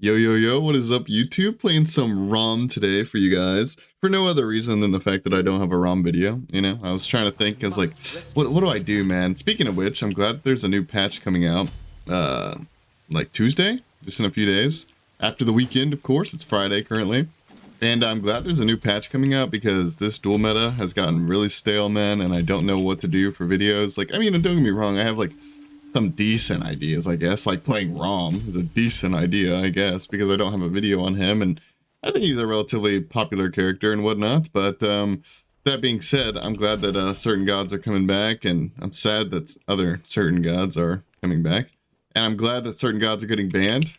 Yo, yo, yo, what is up, YouTube? Playing some ROM today for you guys. For no other reason than the fact that I don't have a ROM video, you know? I was trying to think, I was like, what do I do, man? Speaking of which, I'm glad there's a new patch coming out, like Tuesday, just in a few days. After the weekend, of course, it's Friday currently. And I'm glad there's a new patch coming out because this duel meta has gotten really stale, man, and I don't know what to do for videos. Like, I mean, don't get me wrong, I have like some decent ideas, I guess, like playing Rom is a decent idea, I guess, because I don't have a video on him, and I think he's a relatively popular character and whatnot, but that being said, I'm glad that certain gods are coming back, and I'm sad that other certain gods are coming back, and I'm glad that certain gods are getting banned.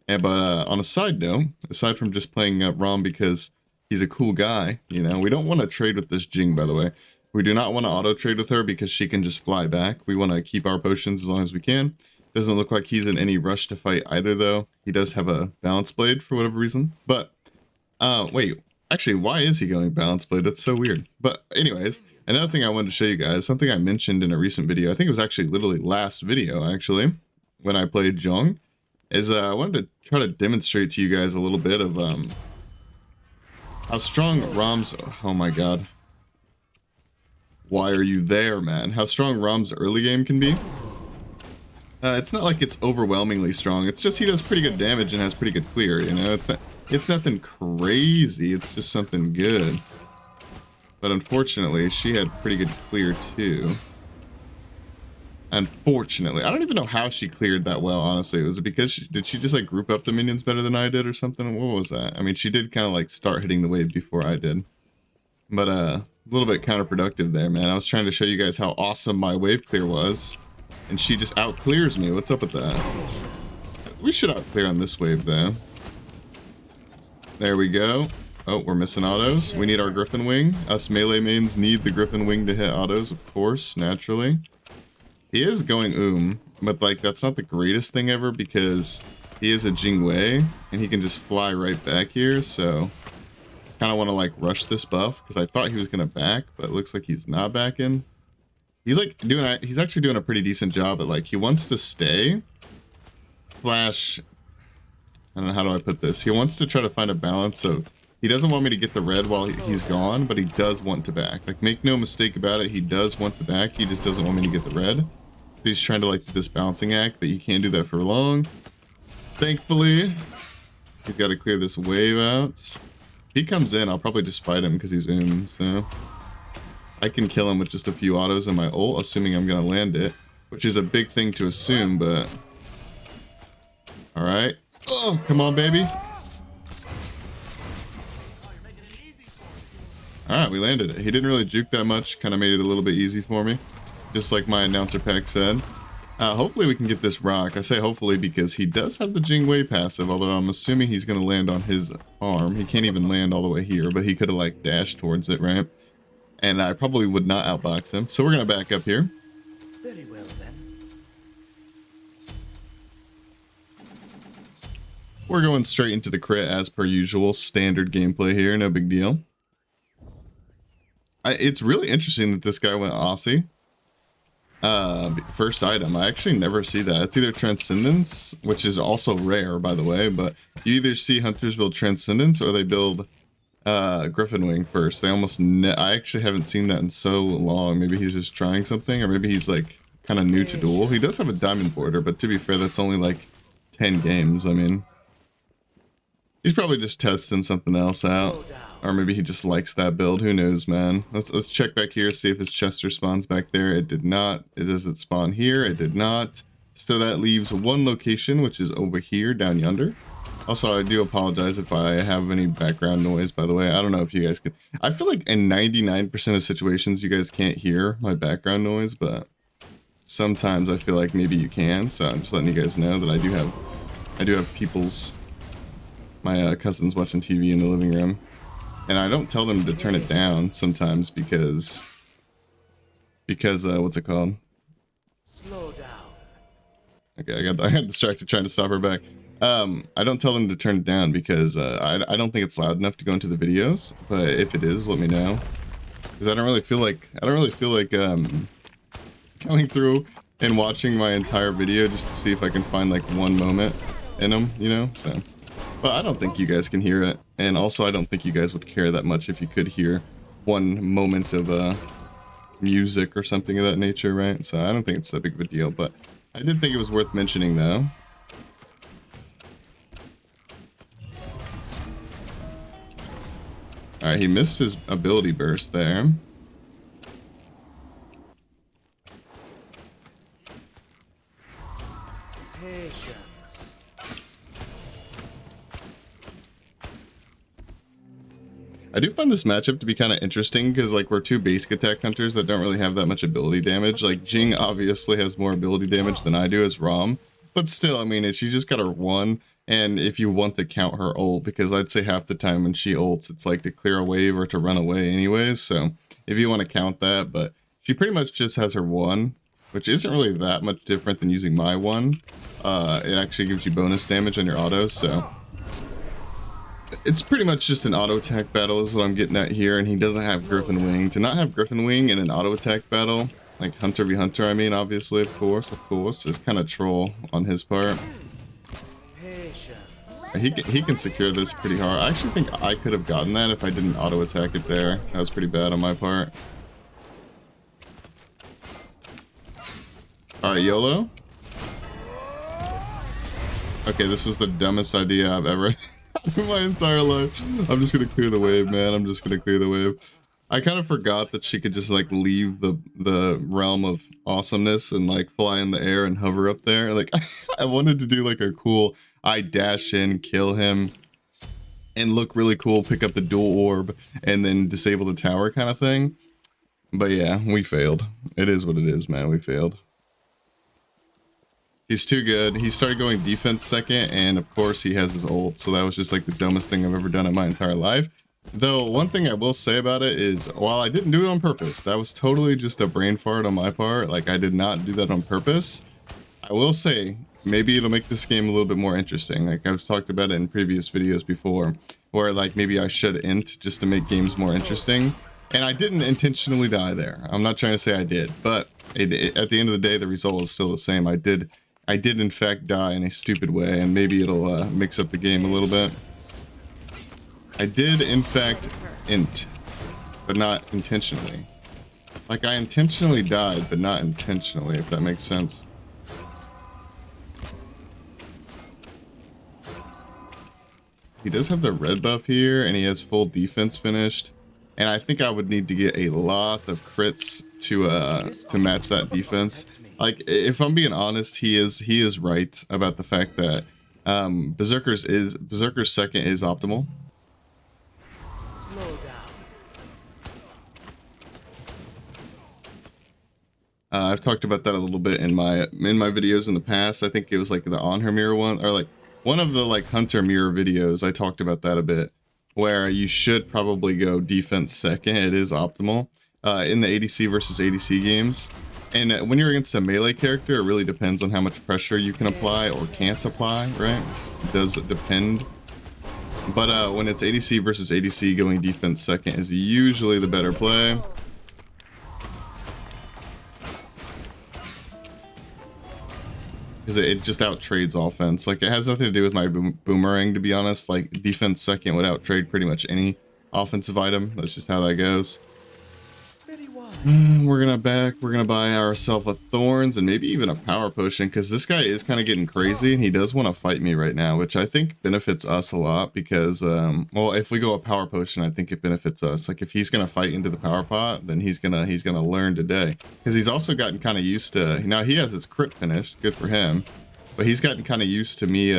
And but on a side note, aside from just playing Rom because he's a cool guy, you know, we don't want to trade with this Jing, by the way. We do not want to auto trade with her because she can just fly back. We want to keep our potions as long as we can. Doesn't look like he's in any rush to fight either, though. He does have a balance blade for whatever reason. But, wait, actually, why is he going balance blade? That's so weird. But anyways, another thing I wanted to show you guys, something I mentioned in a recent video, I think it was actually literally last video, actually, when I played Zhong, is I wanted to try to demonstrate to you guys a little bit of how strong Rom's, oh my god. Why are you there, man? How strong Rom's early game can be. It's not like it's overwhelmingly strong. It's just he does pretty good damage and has pretty good clear, you know? It's nothing crazy. It's just something good. But unfortunately, she had pretty good clear too. Unfortunately. I don't even know how she cleared that well, honestly. Was it because did she just like group up the minions better than I did or something? What was that? I mean, she did kind of like start hitting the wave before I did. But a little bit counterproductive there, man. I was trying to show you guys how awesome my wave clear was, and she just out clears me. What's up with that? We should out clear on this wave though. There we go. Oh, we're missing autos. We need our Griffin Wing. Us melee mains need the Griffin Wing to hit autos, of course, naturally. He is going but like that's not the greatest thing ever because he is a Jingwei and he can just fly right back here, so kind of want to like rush this buff because I thought he was gonna back, but it looks like he's not backing. He's like he's actually doing a pretty decent job at like he wants to stay slash I don't know, how do I put this, he wants to try to find a balance of he doesn't want me to get the red while he's gone, but he does want to back. Like, make no mistake about it, he does want to back, he just doesn't want me to get the red. He's trying to like do this balancing act, but you can't do that for long, thankfully. He's got to clear this wave out. If he comes in, I'll probably just fight him because he's so I can kill him with just a few autos in my ult, assuming I'm gonna land it, which is a big thing to assume, but all right. Oh, come on, baby. All right, we landed it. He didn't really juke that much, kind of made it a little bit easy for me, just like my announcer pack said. Hopefully we can get this rock. I say hopefully because he does have the Jingwei passive, although I'm assuming he's going to land on his arm. He can't even land all the way here, but he could have like dashed towards it, right? And I probably would not outbox him. So we're going to back up here. Very well then. We're going straight into the crit as per usual. Standard gameplay here, no big deal. It's really interesting that this guy went Aussie. First item, I actually never see that. It's either Transcendence, which is also rare by the way, but you either see hunters build Transcendence or they build Griffin Wing first. They almost I actually haven't seen that in so long. Maybe he's just trying something, or maybe he's like kind of new to duel. He does have a diamond border, but to be fair, that's only like 10 games. I mean, he's probably just testing something else out. Or maybe he just likes that build. Who knows, man? Let's check back here, see if his Chester spawns back there. It did not. Does it spawn here? It did not. So that leaves one location, which is over here, down yonder. Also, I do apologize if I have any background noise, by the way. I don't know if you guys can. I feel like in 99% of situations, you guys can't hear my background noise, but sometimes I feel like maybe you can. So I'm just letting you guys know that I do have my cousins watching TV in the living room. And I don't tell them to turn it down sometimes because what's it called? Slow down. Okay, I got distracted trying to stop her back. I don't tell them to turn it down because I don't think it's loud enough to go into the videos. But if it is, let me know. Because I don't really feel like going through and watching my entire video just to see if I can find like one moment in them, you know, so. But I don't think you guys can hear it. And also, I don't think you guys would care that much if you could hear one moment of music or something of that nature, right? So I don't think it's that big of a deal, but I did think it was worth mentioning, though. Alright, he missed his ability burst there. Patience. I do find this matchup to be kind of interesting because, like, we're two basic attack hunters that don't really have that much ability damage. Like, Jing obviously has more ability damage than I do as Ram, but still, I mean, she just got her one, and if you want to count her ult, because I'd say half the time when she ults, it's like to clear a wave or to run away anyways, so if you want to count that, but she pretty much just has her one, which isn't really that much different than using my one. It actually gives you bonus damage on your autos, so it's pretty much just an auto attack battle is what I'm getting at here, and he doesn't have Griffin Wing. To not have Griffin Wing in an auto attack battle, like Hunter v Hunter, I mean, obviously, of course, is kind of troll on his part. He can secure this pretty hard. I actually think I could have gotten that if I didn't auto attack it there. That was pretty bad on my part. Alright, YOLO. Okay, this was the dumbest idea I've ever in my entire life. I'm just gonna clear the wave, man. I'm just gonna clear the wave. I kind of forgot that she could just like leave the realm of awesomeness and like fly in the air and hover up there. Like I wanted to do like a cool, I dash in, kill him, and look really cool, pick up the dual orb, and then disable the tower kind of thing. But yeah, we failed. It is what it is, man. We failed. He's too good. He started going defense second, and of course he has his ult, so that was just like the dumbest thing I've ever done in my entire life. Though one thing I will say about it is, while I didn't do it on purpose, that was totally just a brain fart on my part. Like, I did not do that on purpose. I will say, maybe it'll make this game a little bit more interesting. Like, I've talked about it in previous videos before, where like maybe I should int just to make games more interesting. And I didn't intentionally die there. I'm not trying to say I did, but at the end of the day, the result is still the same. I did in fact die in a stupid way, and maybe it'll mix up the game a little bit. I did in fact int, but not intentionally. Like, I intentionally died, but not intentionally, if that makes sense. He does have the red buff here, and he has full defense finished. And I think I would need to get a lot of crits to match that defense. Like, if I'm being honest, he is right about the fact that Berserker's second is optimal. Slow down. I've talked about that a little bit in my videos in the past. I think it was like the On Her Mirror one, or like one of the like Hunter Mirror videos. I talked about that a bit, where you should probably go defense second. It is optimal in the ADC versus ADC games. And when you're against a melee character, it really depends on how much pressure you can apply or can't apply, right? It does depend. But when it's ADC versus ADC, going defense second is usually the better play. Because it just out-trades offense. Like, it has nothing to do with my boomerang, to be honest. Like, defense second would out-trade pretty much any offensive item. That's just how that goes. We're gonna buy ourselves a thorns and maybe even a power potion, because this guy is kind of getting crazy and he does want to fight me right now, which I think benefits us a lot, because well, if we go a power potion, I think it benefits us. Like, if he's gonna fight into the power pot, then he's gonna learn today, because he's also gotten kind of used to, now he has his crit finished, good for him, but he's gotten kind of used to me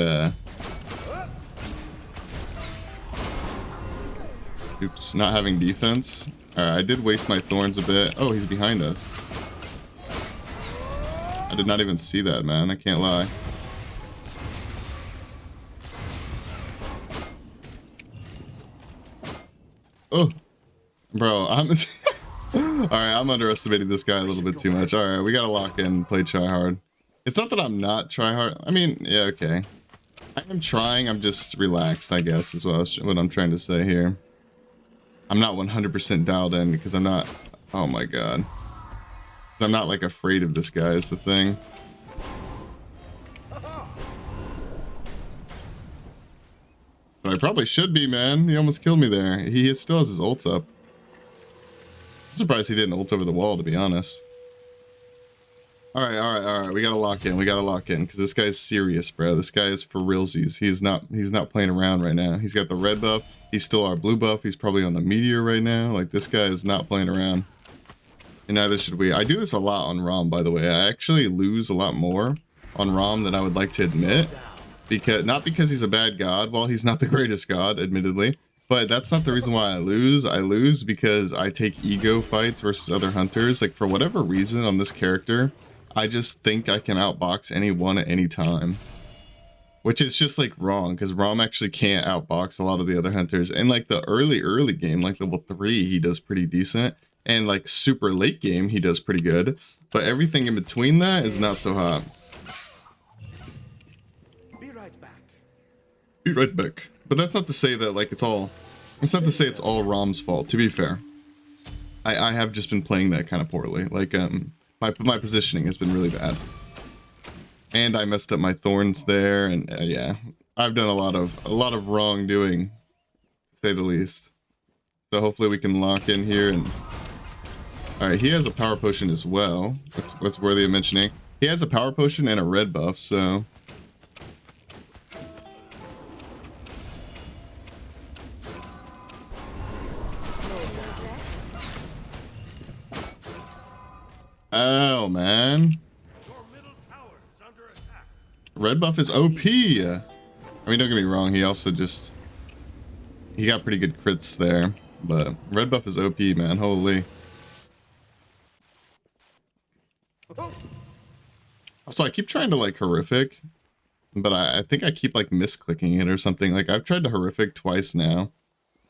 oops, not having defense. Alright, I did waste my thorns a bit. Oh, he's behind us. I did not even see that, man. I can't lie. Oh, bro, Alright, I'm underestimating this guy a little bit too much. Alright, we gotta lock in and play try hard. It's not that I'm not try hard. I mean, yeah, okay. I am trying, I'm just relaxed, I guess, is what I'm trying to say here. I'm not 100% dialed in because I'm not, oh my god. I'm not like afraid of this guy is the thing. I probably should be, man. He almost killed me there. He still has his ult up. I'm surprised he didn't ult over the wall, to be honest. All right. We gotta lock in. Because this guy's serious, bro. This guy is for realsies. He's not playing around right now. He's got the red buff. He's still our blue buff. He's probably on the meteor right now. Like, this guy is not playing around. And neither should we. I do this a lot on Rom, by the way. I actually lose a lot more on Rom than I would like to admit. Not because he's a bad god. Well, he's not the greatest god, admittedly. But that's not the reason why I lose. I lose because I take ego fights versus other hunters. Like, for whatever reason on this character, I just think I can outbox anyone at any time. Which is just, like, wrong, because Rom actually can't outbox a lot of the other hunters. And, like, the early game, like level 3, he does pretty decent. And, like, super late game, he does pretty good. But everything in between that is not so hot. Be right back. Be right back. But that's not to say that, like, it's not to say it's all Rom's fault, to be fair. I have just been playing that kind of poorly. Like, my positioning has been really bad. And I messed up my thorns there, and yeah. I've done a lot of wrongdoing, to say the least. So hopefully we can lock in here and... Alright, he has a power potion as well. That's worthy of mentioning. He has a power potion and a red buff, so... Oh, man. Red buff is OP. I mean, don't get me wrong. He also just... He got pretty good crits there. But red buff is OP, man. Holy. Also, I keep trying to, like, horrific. But I think I keep, like, misclicking it or something. Like, I've tried to horrific twice now.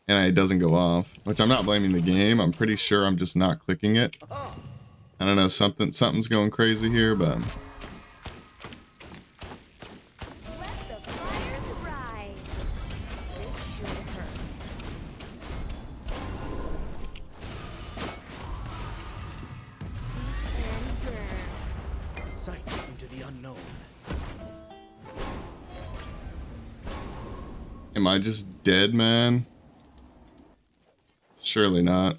And it doesn't go off. Which I'm not blaming the game. I'm pretty sure I'm just not clicking it. I don't know, something's going crazy here, but... Let the fires rise. This should hurt. Seek and burn. Sight into the unknown. Am I just dead, man? Surely not.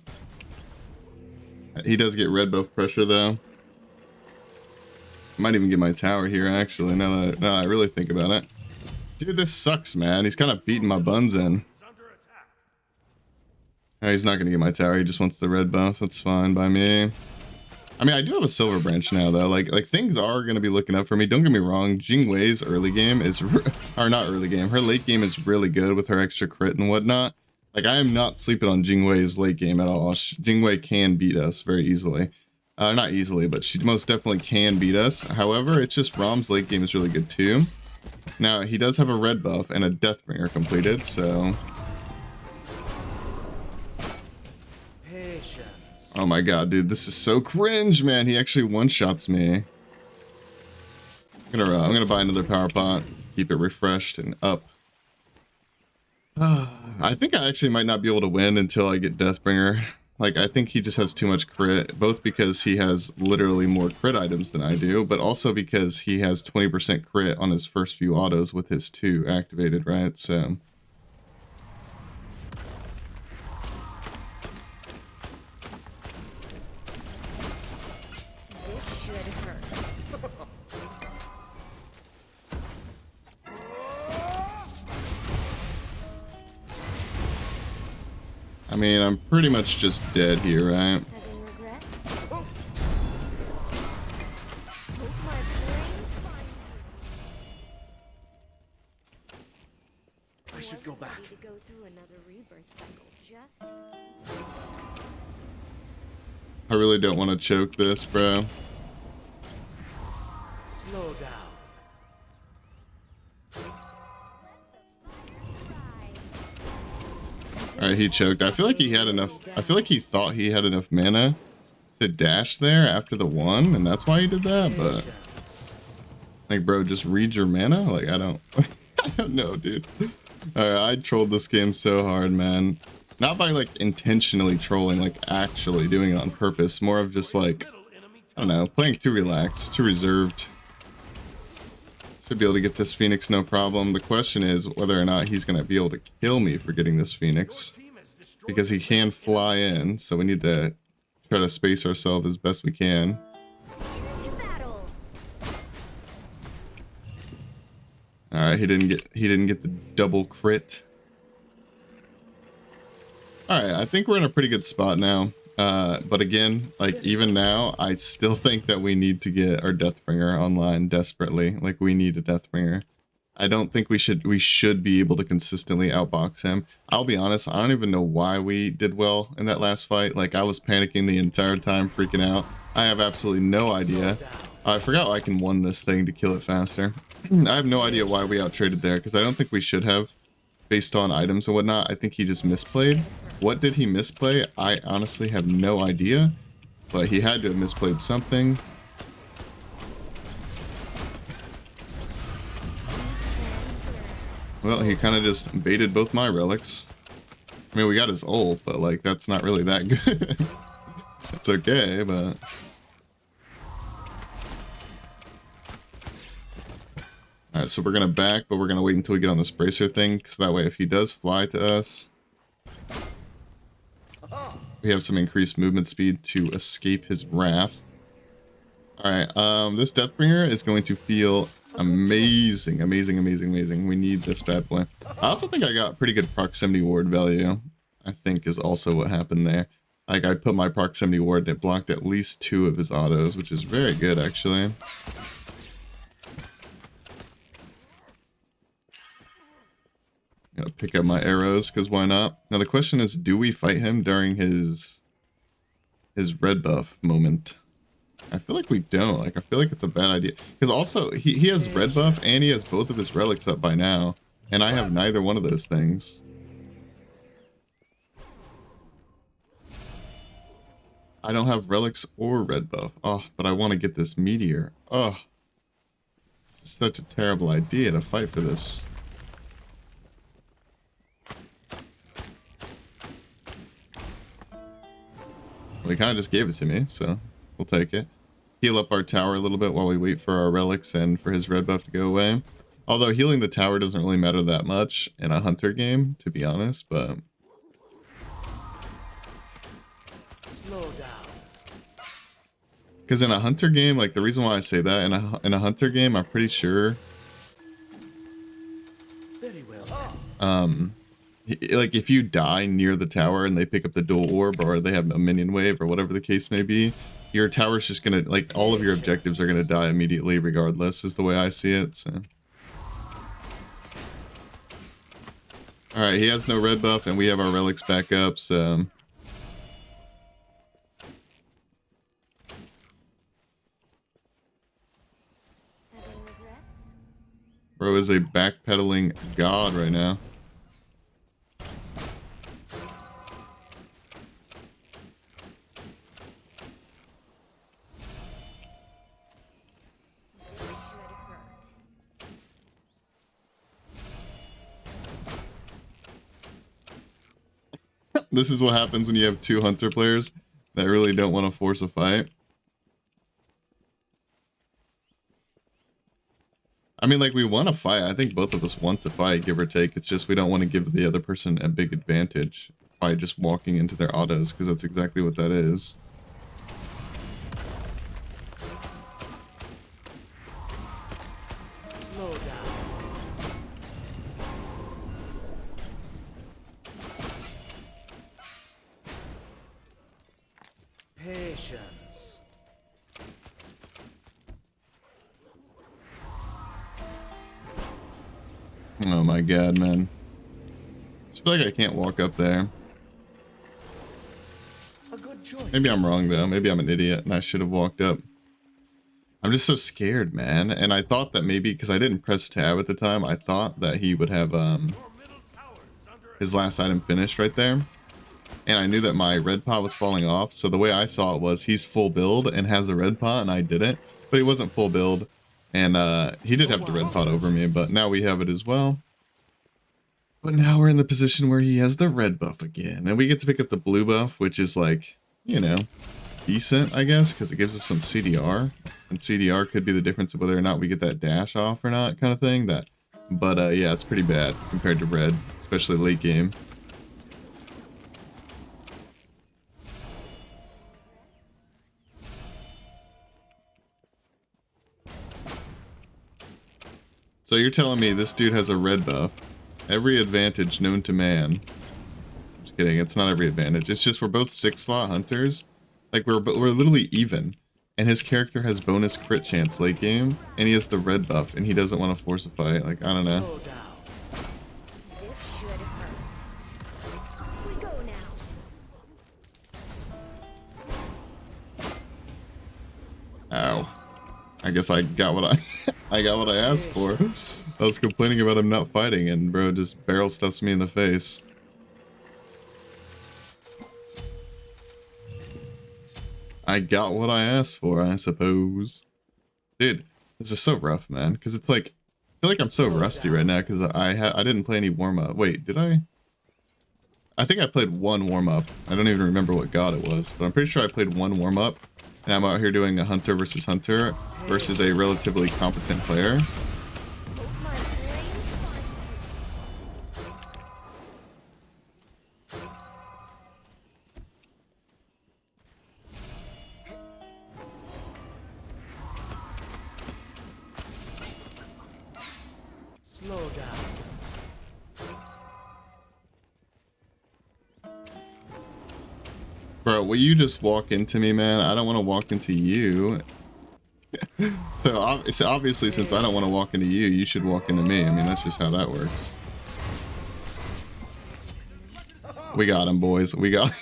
He does get red buff pressure, though. Might even get my tower here, actually, now that I really think about it. Dude, this sucks, man. He's kind of beating my buns in. Oh, he's not going to get my tower. He just wants the red buff. That's fine by me. I mean, I do have a silver branch now, though. Like things are going to be looking up for me. Don't get me wrong. Jingwei's early game is... Or not early game. Her late game is really good with her extra crit and whatnot. Like, I am not sleeping on Jingwei's late game at all. Jingwei can beat us very easily. Not easily, but she most definitely can beat us. However, it's just Rom's late game is really good too. Now, he does have a red buff and a Deathbringer completed, so... Patience. Oh my god, dude, this is so cringe, man. He actually one-shots me. I'm gonna buy another power pot, keep it refreshed and up. I think I actually might not be able to win until I get Deathbringer. Like, I think he just has too much crit, both because he has literally more crit items than I do, but also because he has 20% crit on his first few autos with his 2 activated, right? So... This should hurt. I mean, I'm pretty much just dead here, right? Having regrets? Hope my brains find you. I should go back. Ready to go through another rebirth cycle. Just I really don't want to choke this, bro. Slow down. Alright, he choked. I feel like he had enough... I feel like he thought he had enough mana to dash there after the 1, and that's why he did that, but... Like, bro, just read your mana? Like, I don't... I don't know, dude. Alright, I trolled this game so hard, man. Not by, like, intentionally trolling, like, actually doing it on purpose. More of just, like... I don't know, playing too relaxed, too reserved. Should be able to get this Phoenix no problem. The question is whether or not he's going to be able to kill me for getting this Phoenix. Because he can fly in, so we need to try to space ourselves as best we can. Here's your battle. Alright, he didn't get the double crit. Alright, I think we're in a pretty good spot now. But again, like even now, I still think that we need to get our Deathbringer online desperately. Like we need a Deathbringer. I don't think we should be able to consistently outbox him. I'll be honest, I don't even know why we did well in that last fight. Like I was panicking the entire time, freaking out. I have absolutely no idea. I forgot I can one this thing to kill it faster. I have no idea why we outtraded there, because I don't think we should have, based on items and whatnot. I think he just misplayed. What did he misplay? I honestly have no idea, but he had to have misplayed something. Well, he kind of just baited both my relics. I mean, we got his ult, but like that's not really that good. It's okay, but alright, so we're gonna back, but we're gonna wait until we get on this bracer thing, because that way if he does fly to us, we have some increased movement speed to escape his wrath. Alright, this Deathbringer is going to feel amazing, amazing, amazing, amazing. We need this bad boy. I also think I got pretty good proximity ward value, I think is also what happened there. Like I put my proximity ward and it blocked at least 2 of his autos, which is very good actually. Gotta pick up my arrows, because why not? Now the question is, do we fight him during his red buff moment? I feel like we don't. Like I feel like it's a bad idea. Because also, he has red buff and he has both of his relics up by now. And I have neither one of those things. I don't have relics or red buff. Oh, but I want to get this meteor. Oh. This is such a terrible idea to fight for this. Well, he kind of just gave it to me, so we'll take it. Heal up our tower a little bit while we wait for our relics and for his red buff to go away. Although healing the tower doesn't really matter that much in a hunter game, to be honest, but Slow down. because in a hunter game, like the reason why I say that, in a hunter game, I'm pretty sure Very well. like if you die near the tower and they pick up the dual orb, or they have a minion wave, or whatever the case may be, your tower's just gonna, like, all of your objectives are gonna die immediately regardless, is the way I see it. So alright, he has no red buff and we have our relics back up, so Having regrets? bro is a backpedaling god right now. This is what happens when you have 2 hunter players that really don't want to force a fight. I mean, like, we want to fight. I think both of us want to fight, give or take. It's just we don't want to give the other person a big advantage by just walking into their autos, because that's exactly what that is. Slow down. Patience. Oh my god, man. I just feel like I can't walk up there. A good choice. Maybe I'm wrong, though. Maybe I'm an idiot and I should have walked up. I'm just so scared, man. And I thought that maybe, because I didn't press tab at the time, I thought that he would have his last item finished right there. And I knew that my red pot was falling off. So the way I saw it was he's full build and has a red pot, and I didn't. But he wasn't full build. And he did have the red pot over me, but now we have it as well. But now we're in the position where he has the red buff again. And we get to pick up the blue buff, which is like, you know, decent, I guess, because it gives us some CDR. And CDR could be the difference of whether or not we get that dash off or not, kind of thing. But yeah, it's pretty bad compared to red, especially late game. So you're telling me this dude has a red buff, every advantage known to man. Just kidding, it's not every advantage. It's just we're both 6-slot hunters. Like we're literally even. And his character has bonus crit chance late game, and he has the red buff, and he doesn't want to force a fight. Like, I don't know. Slow down. This should hurt. We go now. Ow. I guess I got what I got what I asked for. I was complaining about him not fighting, and bro just barrel stuffs me in the face. I got what I asked for, I suppose. Dude, this is so rough, man. Because it's like, I feel like I'm so rusty right now because I didn't play any warm-up. Wait, did I? I think I played one warm-up. I don't even remember what god it was. But I'm pretty sure I played one warm-up. And I'm out here doing a hunter versus hunter versus a relatively competent player. Hope my brain's Slow down. Bro, will you just walk into me, man? I don't want to walk into you. So obviously, since I don't want to walk into you, you should walk into me. I mean, that's just how that works. We got him, boys. We got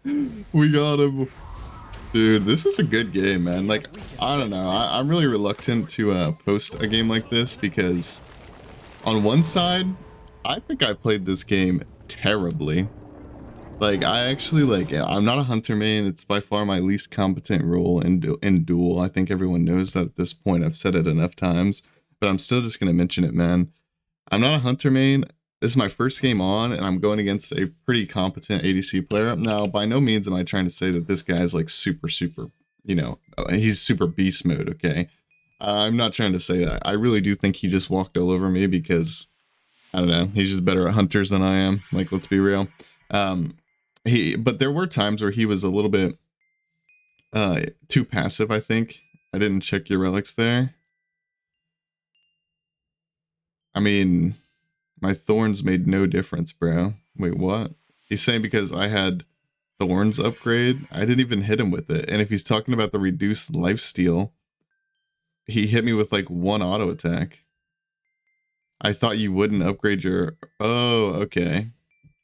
we got him. Dude, this is a good game, man. Like, I don't know. I'm really reluctant to post a game like this because on one side, I think I played this game terribly. Like, I actually, like, I'm not a hunter main. It's by far my least competent role in Duel. I think everyone knows that at this point. I've said it enough times, but I'm still just going to mention it, man. I'm not a hunter main. This is my first game on, and I'm going against a pretty competent ADC player. Now, by no means am I trying to say that this guy's, like, super, you know, he's super beast mode, okay? I'm not trying to say that. I really do think he just walked all over me because, I don't know, he's just better at hunters than I am. Like, let's be real. But there were times where he was a little bit too passive, I think. I didn't check your relics there. I mean, my thorns made no difference, bro. Wait, what? He's saying because I had thorns upgrade, I didn't even hit him with it. And if he's talking about the reduced lifesteal, he hit me with like one auto attack. I thought you wouldn't upgrade your... Oh, okay.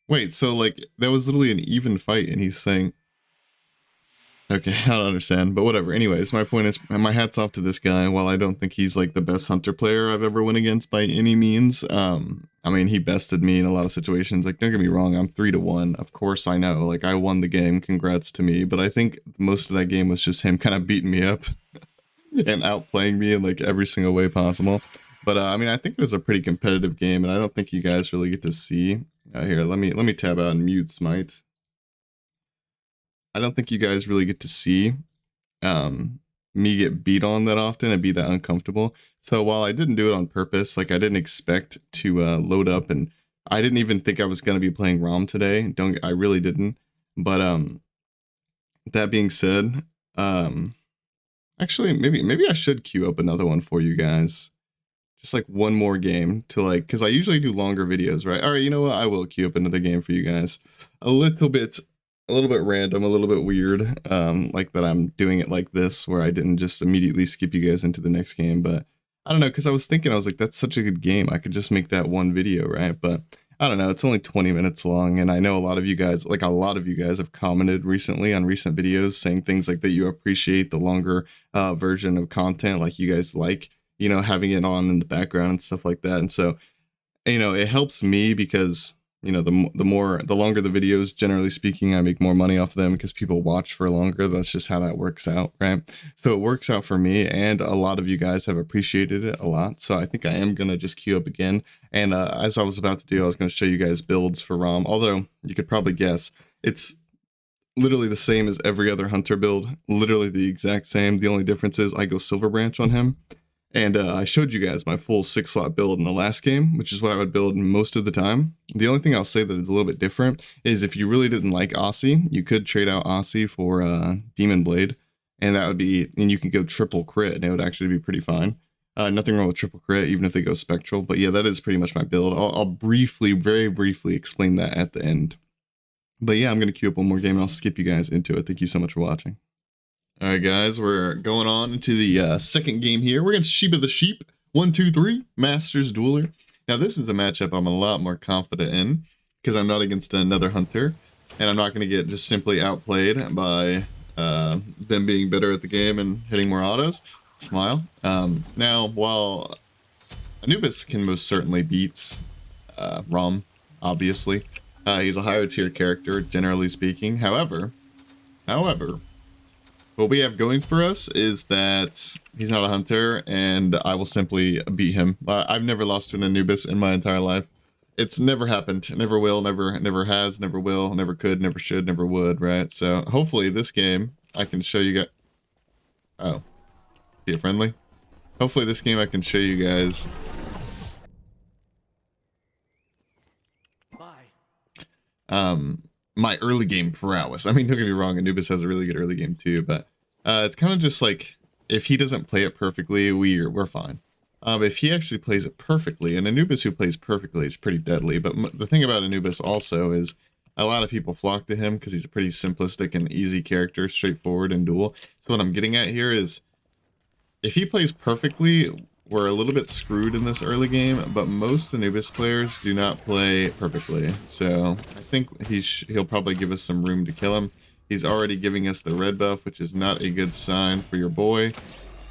Wait, so like that was literally an even fight and he's saying, okay, I don't understand, but whatever. Anyways, my point is, my hat's off to this guy. While I don't think he's like the best hunter player I've ever went against by any means, I mean, he bested me in a lot of situations. Like, don't get me wrong, I'm 3-1. Of course, I know, like I won the game, congrats to me. But I think most of that game was just him kind of beating me up and outplaying me in like every single way possible. But I mean, I think it was a pretty competitive game, and I don't think you guys really get to see. Here, let me tab out and mute Smite. I don't think you guys really get to see me get beat on that often and be that uncomfortable. So while I didn't do it on purpose, like I didn't expect to load up, and I didn't even think I was gonna be playing Rom today. I really didn't. But that being said, actually maybe I should queue up another one for you guys. Just like one more game to like, because I usually do longer videos, right? All right, you know what? I will queue up another game for you guys. A little bit random, a little bit weird, like that I'm doing it like this, where I didn't just immediately skip you guys into the next game. But I don't know, because I was like, that's such a good game. I could just make that one video, right? But I don't know, it's only 20 minutes long, and I know a lot of you guys have commented recently on recent videos saying things like that you appreciate the longer version of content, like you guys like, you know, having it on in the background and stuff like that. And so, you know, it helps me because, you know, the longer the videos, generally speaking, I make more money off them because people watch for longer. That's just how that works out, right? So it works out for me, and a lot of you guys have appreciated it a lot. So I think I am going to just queue up again. And as I was about to do, I was going to show you guys builds for Rom. Although you could probably guess, it's literally the same as every other hunter build. Literally the exact same. The only difference is I go Silver Branch on him. And I showed you guys my full 6-slot build in the last game, which is what I would build most of the time. The only thing I'll say that is a little bit different is if you really didn't like Aussie, you could trade out Aussie for Demon Blade. And that would be, and you can go triple crit, and it would actually be pretty fine. Nothing wrong with triple crit, even if they go Spectral. But yeah, that is pretty much my build. I'll briefly, very briefly explain that at the end. But yeah, I'm going to queue up one more game, and I'll skip you guys into it. Thank you so much for watching. Alright guys, we're going on into the second game here. We're against Sheba the Sheep. 1, 2, 3, Masters Dueler. Now this is a matchup I'm a lot more confident in, because I'm not against another hunter, and I'm not going to get just simply outplayed by them being better at the game and hitting more autos. Smile. Now, while Anubis can most certainly beat Rom, obviously, he's a higher tier character, generally speaking. However, what we have going for us is that he's not a hunter, and I will simply beat him. I've never lost to an Anubis in my entire life. It's never happened. Never will, never has, never will, never could, never should, never would, right? So hopefully this game I can show you guys... Oh. Be it friendly? Hopefully this game I can show you guys... my early game prowess. I mean, don't get me wrong, Anubis has a really good early game too, but it's kind of just like, if he doesn't play it perfectly, we're fine. If he actually plays it perfectly, and Anubis who plays perfectly is pretty deadly, but the thing about Anubis also is a lot of people flock to him because he's a pretty simplistic and easy character, straightforward in duel. So what I'm getting at here is, if he plays perfectly, we're a little bit screwed in this early game, but most Anubis players do not play perfectly. So I think he'll probably give us some room to kill him. He's already giving us the red buff, which is not a good sign for your boy,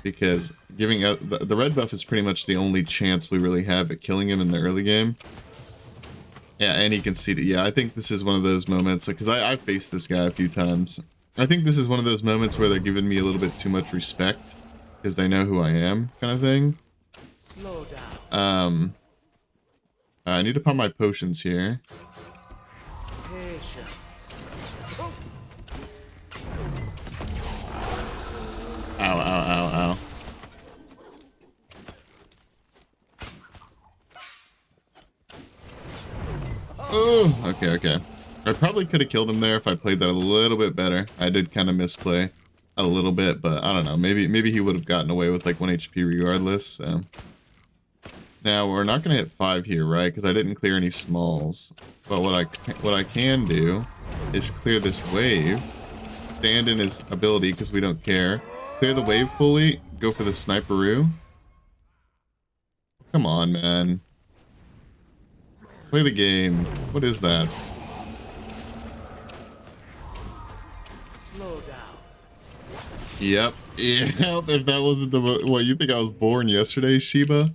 because giving out the red buff is pretty much the only chance we really have at killing him in the early game. Yeah, and he conceded. Yeah, I think this is one of those moments, because I've faced this guy a few times. I think this is one of those moments where they're giving me a little bit too much respect, because they know who I am, kind of thing. Slow down. I need to pop my potions here. Patience. Ow, ow, ow, ow. Oh, okay, okay. I probably could have killed him there if I played that a little bit better. I did kind of misplay a little bit, but I don't know. Maybe he would have gotten away with like 1 HP regardless. So. Now we're not gonna hit 5 here, right? Because I didn't clear any smalls. But what I can do is clear this wave, stand in his ability because we don't care. Clear the wave fully. Go for the sniperoo. Come on, man. Play the game. What is that? Slow down. Yep. Yep. If that wasn't the what, you think I was born yesterday, Sheba?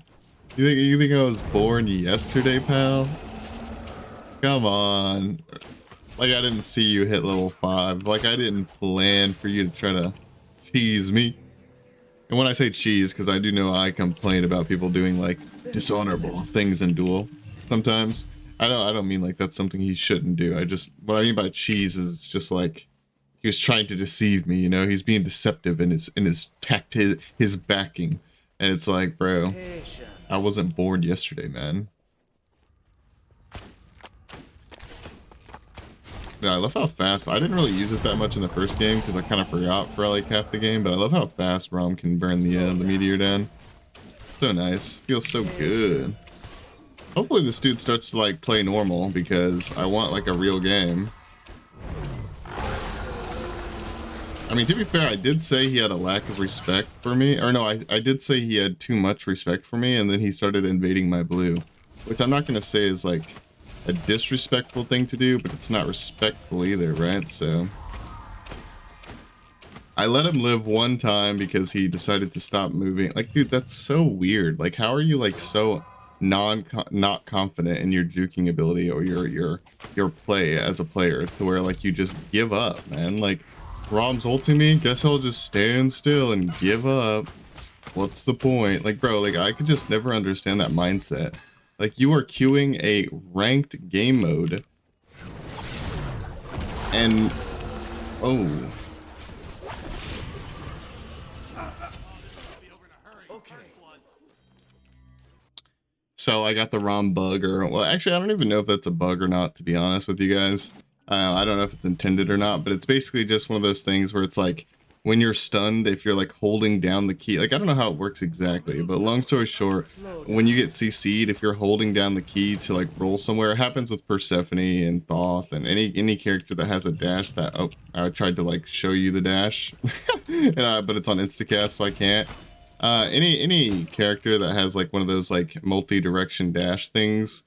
You think I was born yesterday, pal? Come on. Like I didn't see you hit level 5. Like I didn't plan for you to try to cheese me. And when I say cheese, because I do know I complain about people doing like dishonorable things in Duel. Sometimes. I don't mean like that's something he shouldn't do. What I mean by cheese is just like he was trying to deceive me, you know? He's being deceptive in his tact, his backing. And it's like, bro, Patience. I wasn't born yesterday, man. Yeah, I love how fast, I didn't really use it that much in the first game because I kind of forgot for like half the game, but I love how fast Rom can burn the meteor down. So nice. Feels so good. Hopefully this dude starts to like play normal because I want like a real game. I mean, to be fair, I did say he had a lack of respect for me. Or no, I did say he had too much respect for me, and then he started invading my blue. Which I'm not going to say is like a disrespectful thing to do, but it's not respectful either, right? So I let him live one time because he decided to stop moving. Like, dude, that's so weird. Like, how are you like so not confident in your juking ability or your play as a player to where like you just give up, man? Like, Rom's ulting me, guess I'll just stand still and give up. What's the point? Like, bro, like I could just never understand that mindset. Like, you are queuing a ranked game mode and Oh. So I got the ROM bug, or well, actually, I don't even know if that's a bug or not, to be honest with you guys. I don't know if it's intended or not, but it's basically just one of those things where it's like when you're stunned, if you're like holding down the key, like I don't know how it works exactly, but long story short, when you get CC'd, if you're holding down the key to like roll somewhere, it happens with Persephone and Thoth and any character that has a dash that, oh, I tried to like show you the dash, but it's on Instacast, so I can't. Any character that has like one of those like multi-direction dash things,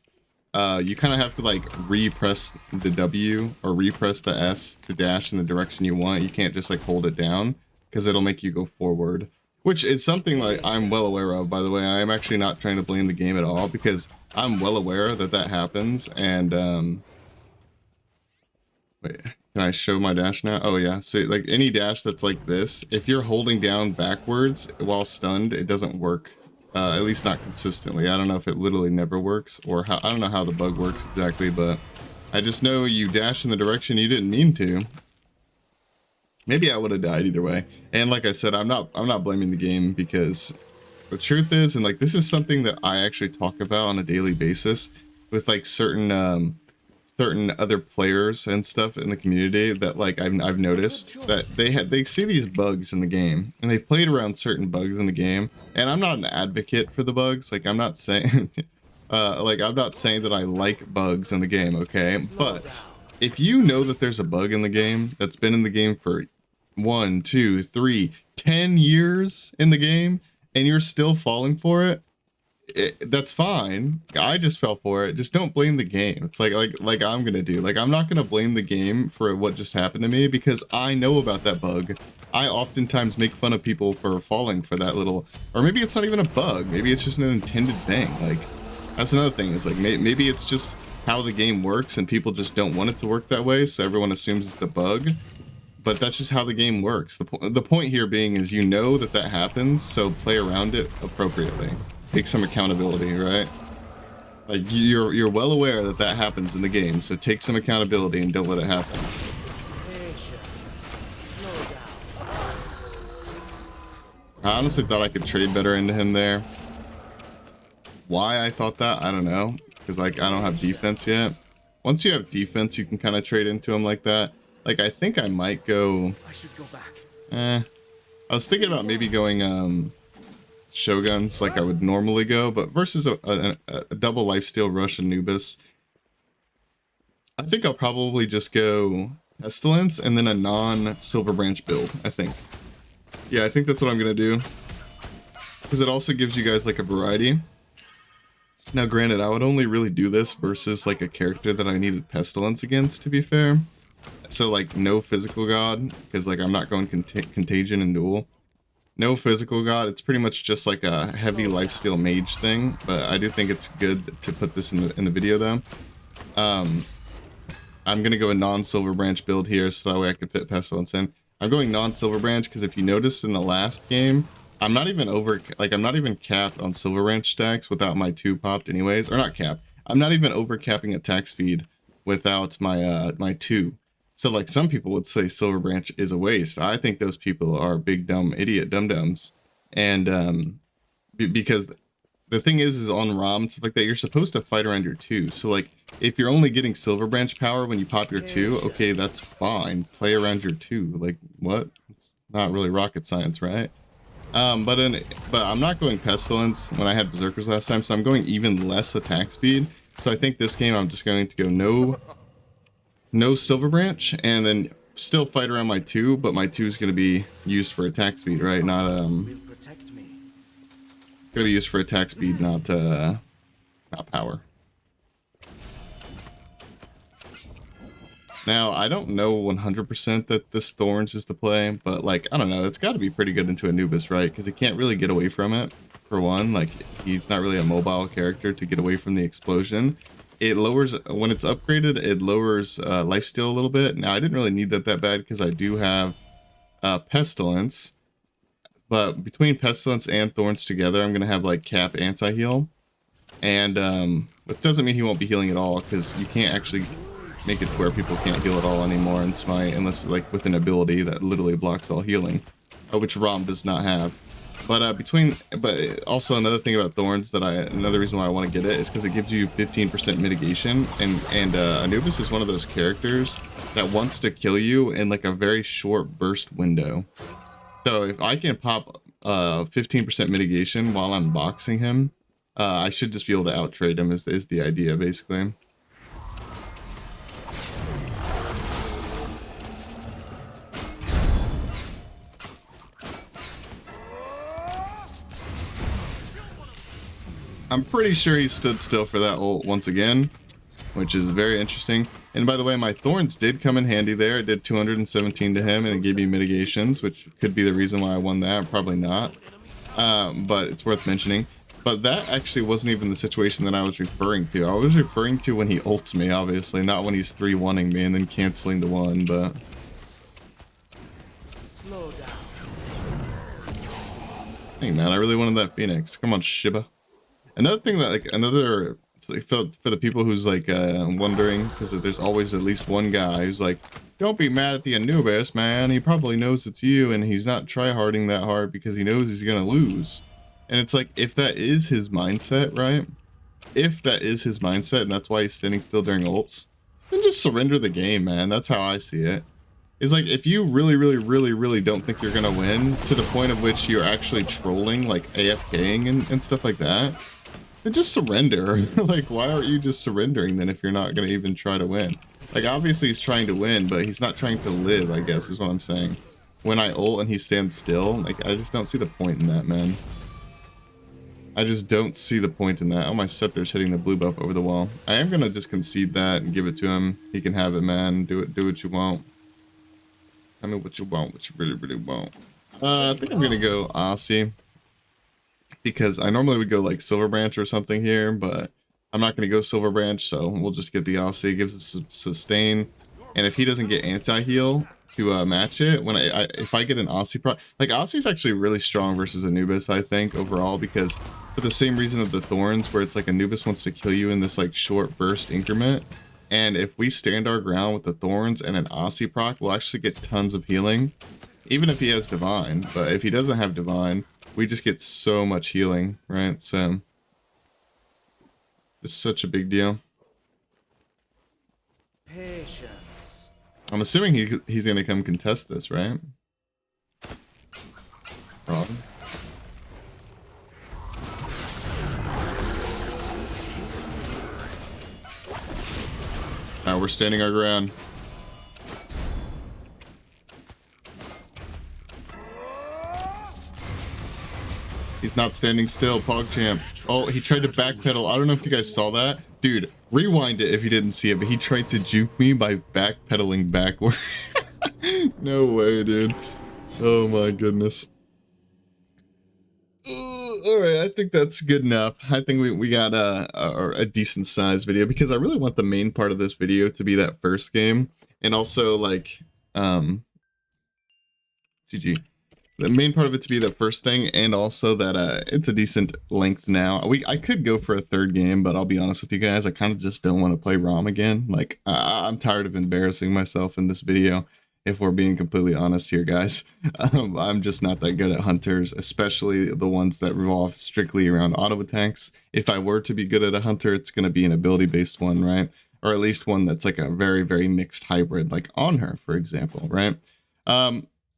you kind of have to like repress the W or repress the S to dash in the direction you want. You can't just like hold it down because it'll make you go forward, which is something like I'm well aware of, by the way. I am actually not trying to blame the game at all because I'm well aware that that happens. And wait, can I show my dash now? Oh yeah, so like any dash that's like this, if you're holding down backwards while stunned, it doesn't work. At least not consistently. I don't know if it literally never works or how, I don't know how the bug works exactly, but I just know you dash in the direction you didn't mean to. Maybe I would have died either way. And like I said, I'm not blaming the game because the truth is, and like this is something that I actually talk about on a daily basis with like certain other players and stuff in the community, that like I've noticed that they see these bugs in the game and they've played around certain bugs in the game. And I'm not an advocate for the bugs. Like I'm not saying I'm not saying that I like bugs in the game, okay? But if you know that there's a bug in the game that's been in the game for 1, 2, 3, 10 years in the game and you're still falling for it, that's fine. I just fell for it. Just don't blame the game. It's like I'm gonna do. Like I'm not gonna blame the game for what just happened to me because I know about that bug. I oftentimes make fun of people for falling for that little, or maybe it's not even a bug. Maybe it's just an intended thing. Like that's another thing. Is like maybe it's just how the game works and people just don't want it to work that way, so everyone assumes it's a bug. But that's just how the game works. The point here being is you know that that happens, so play around it appropriately. Take some accountability, right? Like you're well aware that that happens in the game, so take some accountability and don't let it happen. I honestly thought I could trade better into him there. Why I thought that, I don't know, because like I don't have defense yet. Once you have defense, you can kind of trade into him like that. Like I think I might go. I should go back. I was thinking about maybe going Shoguns like I would normally go, but versus a double lifesteal rush Anubis, I think I'll probably just go Pestilence and then a non-Silver Branch build, I think. Yeah, I think that's what I'm gonna do. Because it also gives you guys like a variety. Now granted, I would only really do this versus like a character that I needed Pestilence against, to be fair. So like no physical god, because like I'm not going Contagion and Duel. No physical god, it's pretty much just like a heavy lifesteal mage thing, but I do think it's good to put this in the video though. I'm gonna go a non-Silver Branch build here so that way I can fit Pestilence in. I'm going non-Silver Branch because if you noticed in the last game, I'm not even capped on Silver Branch stacks without my 2 popped anyways, or not capped. I'm not even over capping attack speed without my my 2. So like some people would say Silver Branch is a waste. I think those people are big dumb idiot dum-dums. And because the thing is on ROM and stuff like that, you're supposed to fight around your 2. So like if you're only getting Silver Branch power when you pop your 2, okay, that's fine. Play around your 2. Like what? It's not really rocket science, right? But I'm not going Pestilence when I had Berserkers last time, so I'm going even less attack speed. So I think this game I'm just going to go no Silver Branch, and then still fight around my 2, but my 2 is going to be used for attack speed, right? Not it's going to be used for attack speed, not power. Now I don't know 100% that this Thorns is the play, but like I don't know, it's got to be pretty good into Anubis, right? Because he can't really get away from it. For one, like he's not really a mobile character to get away from the explosion. It lowers, when it's upgraded, it lowers lifesteal a little bit. Now, I didn't really need that bad because I do have Pestilence. But between Pestilence and Thorns together, I'm going to have like cap anti-heal. And it doesn't mean he won't be healing at all because you can't actually make it to where people can't heal at all anymore in Smite, unless like with an ability that literally blocks all healing, which Rom does not have. But but also another thing about Thorns another reason why I want to get it is because it gives you 15% mitigation, and Anubis is one of those characters that wants to kill you in like a very short burst window. So if I can pop 15% mitigation while I'm boxing him, I should just be able to outtrade him is the idea basically. I'm pretty sure he stood still for that ult once again, which is very interesting. And by the way, my Thorns did come in handy there. It did 217 to him, and it gave me mitigations, which could be the reason why I won that. Probably not, but it's worth mentioning. But that actually wasn't even the situation that I was referring to. I was referring to when he ults me, obviously, not when he's 3-1ing me and then canceling the one, but... Slow down. Hey man, I really wanted that Phoenix. Come on, Shiba. Another thing that, for the people who's like wondering, because there's always at least one guy who's like, don't be mad at the Anubis, man. He probably knows it's you, and he's not tryharding that hard because he knows he's gonna lose. And it's like, if that is his mindset, right? If that is his mindset, and that's why he's standing still during ults, then just surrender the game, man. That's how I see it. It's like, if you really don't think you're gonna win, to the point of which you're actually trolling, like AFKing and stuff like that, then just surrender. Like, why aren't you just surrendering then if you're not gonna even try to win? Like, obviously he's trying to win, but he's not trying to live, I guess, is what I'm saying. When I ult and he stands still, like, I just don't see the point in that, man. I just don't see the point in that. Oh, my scepter's hitting the blue buff over the wall. I am gonna just concede that and give it to him. He can have it, man. Do what you want. Tell me what you want, what you really want. I think I'm gonna go Aussie, because I normally would go like Silver Branch or something here, but I'm not gonna go Silver Branch, so we'll just get the Aussie. It gives us sustain, and if he doesn't get anti-heal to match it, when if I get an Aussie proc, like Aussie's actually really strong versus Anubis, I think, overall, because for the same reason of the Thorns, where it's like Anubis wants to kill you in this like short burst increment. And if we stand our ground with the Thorns and an Aussie proc, we'll actually get tons of healing, even if he has Divine. But if he doesn't have Divine, we just get so much healing, right? So it's such a big deal. Patience. I'm assuming he's going to come contest this, right? Wrong. Now we're standing our ground. He's not standing still, PogChamp. Oh, he tried to backpedal. I don't know if you guys saw that. Dude, rewind it if you didn't see it, but he tried to juke me by backpedaling backward. No way, dude. Oh my goodness. All right, I think that's good enough. I think we got a decent sized video, because I really want the main part of this video to be that first game, and also like GG. The main part of it to be the first thing, and also that it's a decent length now. I could go for a third game, but I'll be honest with you guys, I kind of just don't want to play Rom again. Like, I'm tired of embarrassing myself in this video, if we're being completely honest here, guys. I'm just not that good at hunters, especially the ones that revolve strictly around auto attacks. If I were to be good at a hunter, it's going to be an ability-based one, right? Or at least one that's like a very mixed hybrid, like on her, for example, right?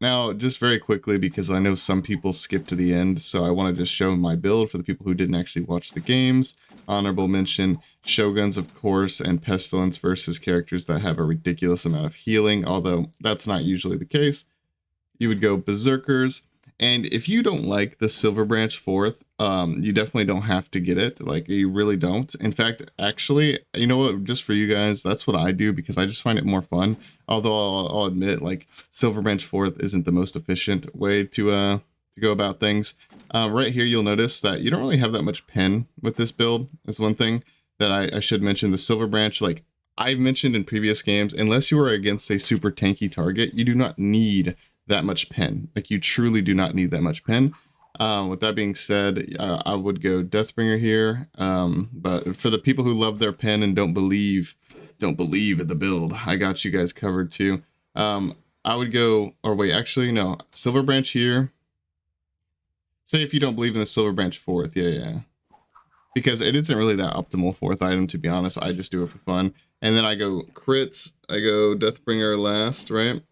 Now, just very quickly, because I know some people skip to the end, so I want to just show my build for the people who didn't actually watch the games. Honorable mention, Shoguns, of course, and Pestilence versus characters that have a ridiculous amount of healing, although that's not usually the case. You would go Berserkers, and if you don't like the Silver Branch 4th, you definitely don't have to get it. Like, you really don't. In fact, actually, you know what, just for you guys, that's what I do, because I just find it more fun. Although I'll admit, like, Silver Branch 4th isn't the most efficient way to go about things. Right here, you'll notice that you don't really have that much pen with this build. Is one thing that I should mention. The Silver Branch, like I've mentioned in previous games, unless you are against a super tanky target, you do not need that much pen. Like, you truly do not need that much pen. With that being said, I would go Deathbringer here. But for the people who love their pen and don't believe don't believe in the build, I got you guys covered too. I would go, or wait, actually, no. Silver Branch here. Say if you don't believe in the Silver Branch 4th. Yeah. Because it isn't really that optimal 4th item, to be honest. I just do it for fun. And then I go crits. I go Deathbringer last, right?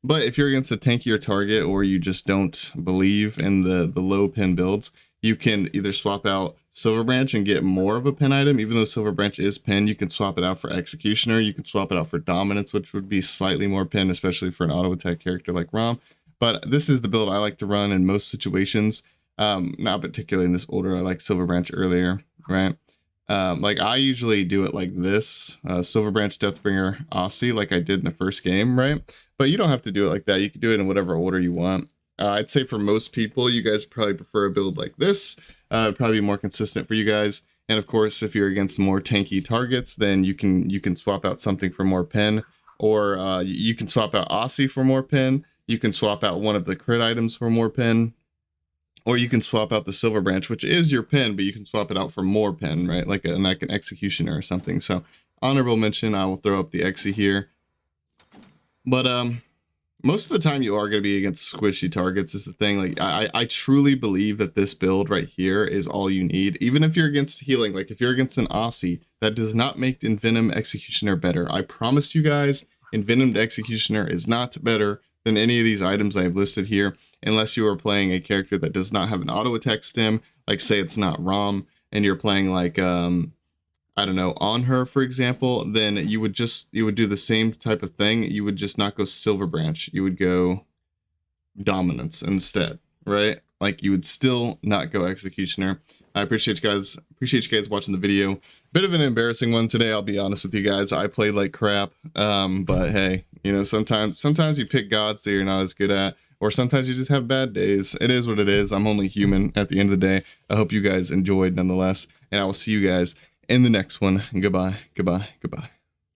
But if you're against a tankier target, or you just don't believe in the low pin builds, you can either swap out Silver Branch and get more of a pin item. Even though Silver Branch is pin, you can swap it out for Executioner. You can swap it out for Dominance, which would be slightly more pin, especially for an auto attack character like Rom. But this is the build I like to run in most situations. Not particularly in this order. I like Silver Branch earlier, right? Like I usually do it like this, Silver Branch, Deathbringer, Aussie, like I did in the first game, right? But you don't have to do it like that. You can do it in whatever order you want. I'd say for most people, you guys probably prefer a build like this. Probably more consistent for you guys. And of course, if you're against more tanky targets, then you can swap out something for more pin, or you can swap out Aussie for more pin. You can swap out one of the crit items for more pin. Or you can swap out the Silver Branch, which is your pin, but you can swap it out for more pin, right? Like an Executioner or something. So honorable mention, I will throw up the Exy here. But most of the time you are going to be against squishy targets is the thing. Like I truly believe that this build right here is all you need. Even if you're against healing, like if you're against an Aussie, that does not make Envenomed Executioner better. I promise you guys, Envenomed Executioner is not better than any of these items I have listed here, unless you are playing a character that does not have an auto attack stem, like say it's not Rom, and you're playing like, I don't know, on her, for example, then you would do the same type of thing. You would just not go Silver Branch. You would go Dominance instead, right? Like you would still not go Executioner. I appreciate you guys. Appreciate you guys watching the video. Bit of an embarrassing one today, I'll be honest with you guys. I played like crap. But hey, you know, sometimes you pick gods that you're not as good at, or sometimes you just have bad days. It is what it is. I'm only human at the end of the day. I hope you guys enjoyed nonetheless, and I will see you guys in the next one. Goodbye.